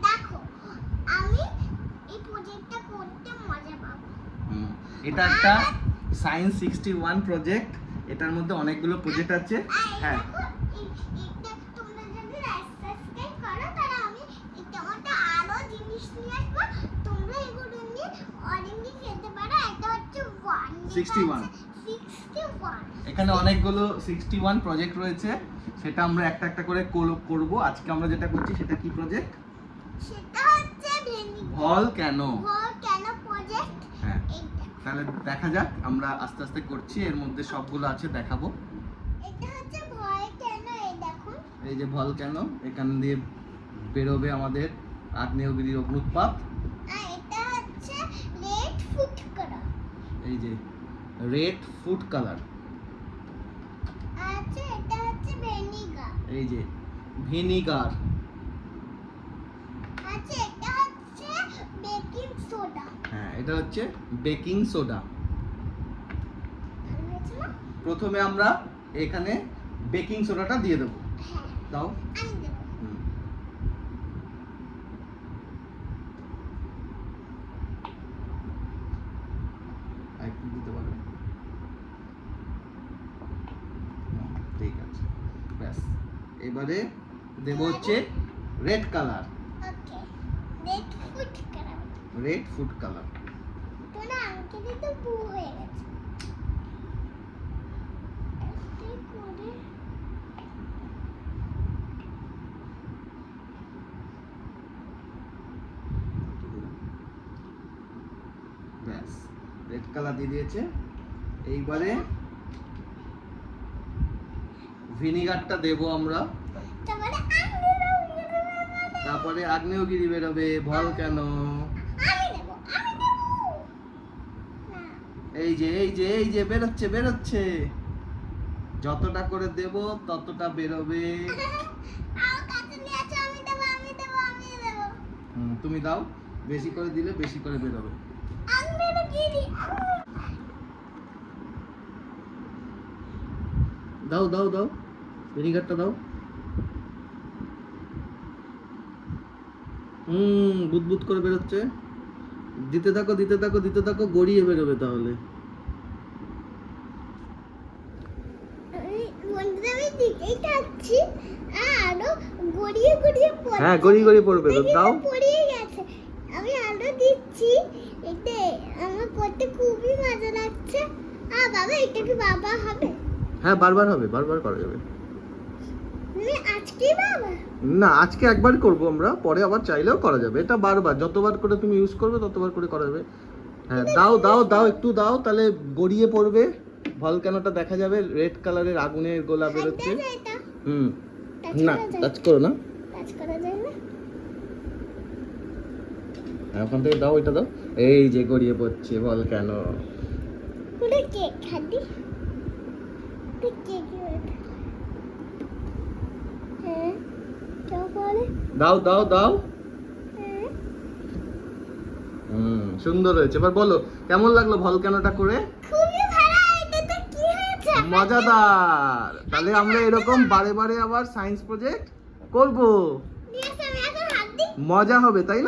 দেখো আমি এই প্রজেক্টটা করতে মজা পাবো। এটা একটা সায়েন্স 61 প্রজেক্ট। এটার মধ্যে অনেকগুলো প্রজেক্ট আছে। হ্যাঁ, তোমরা যদি সাবস্ক্রাইব করো তাহলে আমি এটা আরো জিনিস নিয়ে আসবো। তোমরা এগুলো নিয়ে অরেঞ্জ খেতে পারো। এটা হচ্ছে 61 এখানে অনেকগুলো 61 প্রজেক্ট রয়েছে। সেটা আমরা একটা একটা করে করব। আজকে আমরা যেটা করছি সেটা কি প্রজেক্ট? সেটা হচ্ছে ভলক্যানো প্রজেক্ট। হ্যাঁ, তাহলে দেখা যাক। আমরা আস্তে আস্তে করছি, এর মধ্যে সবগুলো আছে দেখাবো। এটা হচ্ছে ভলক্যানো। এই দেখুন, এই যে ভলক্যানো, এখান দিয়ে বেরোবে আমাদের আগ্নেয়গিরির অগ্নুৎপাত। আর এটা হচ্ছে রেড ফুড কালার। এই যে রেড ফুড কালার। আচ্ছা, এটা হচ্ছে ভিনেগার। এই যে ভিনিগার। আচ্ছা, এটা হচ্ছে বেকিং সোডা। হ্যাঁ, এটা হচ্ছে বেকিং সোডা। প্রথমে আমরা এখানে বেকিং সোডাটা দিয়ে দেবো। হ্যাঁ, দাও। আমি দেব। আরেকটু দিতে পারবে? ঠিক আছে, ব্যাস। এবারে দেব হচ্ছে red colour. Okay, red food colour. Red food colour. তোরা আঙ্কেলই তো বু হয়ে গেছে। এতে করে ব্যাস, রেড কালার দিয়ে দিয়েছে। এইবারে ভিনিগারটা দেব আমরা। তারপরে আগ্নেয়গিরি বেরোবে, ভলক্যানো। আমি দেব, আমি দেব। না, এই যে এই যে এই যে বেরোচ্ছে। যতটা করে দেব ততটা বেরোবে। আও কাছে নিয়ে আসো। আমি দেব, আমি দেব, আমি দেব। তুমি দাও। বেশি করে দিলে বেশি করে বেরোবে। আগ্নেয়গিরি। দাও দাও দাও, ভিনিগারটা দাও। বুদবুদ করে বেরোচ্ছে। দিতে থাকো দিতে থাকো দিতে থাকো, গড়িয়ে বেরোবে তাহলে। আমি দিকেই থাকছি। আরো গড়িয়ে গড়িয়ে পড়ছে। হ্যাঁ, গড়িয়ে গড়িয়ে পড়বে তো, দাও। পড়িয়ে গেছে। আমি আরো দিচ্ছি। এতে আমার পড়তে খুবই মজা লাগছে। বাবা, এটা কি বাবা হবে? হ্যাঁ, বারবার হবে, বারবার করা যাবে। আজকে বাবা না, আজকে একবার করব আমরা, পরে আবার চাইলেও করা যাবে। এটা বারবার, যতবার করে তুমি ইউজ করবে ততবার করে করা যাবে। হ্যাঁ, দাও দাও দাও, একটু দাও, তাহলে গড়িয়ে পড়বে। ভলক্যানোটা দেখা যাবে, রেড কালারের আগুনের গোলা বেরোচ্ছে। না, টাচ করো না। টাচ করা যায় না। ওখান থেকে দাও, এটা দাও। এই যে গড়িয়ে পড়ছে ভলক্যানো। পুরো কেক খাদি। Cake cake. হ্যাঁ, তারপরে দাও দাও দাও। হ্যাঁ, সুন্দর হয়েছে। এবার বলো কেমন লাগলো ভলক্যানোটা করে? খুবই ভালো। এটাতে কি হয়েছে? মজাদার। তাহলে আমরা এরকম বারে বারে আবার সায়েন্স প্রজেক্ট করব। আমি এখন হাত দিই। মজা হবে, তাই না?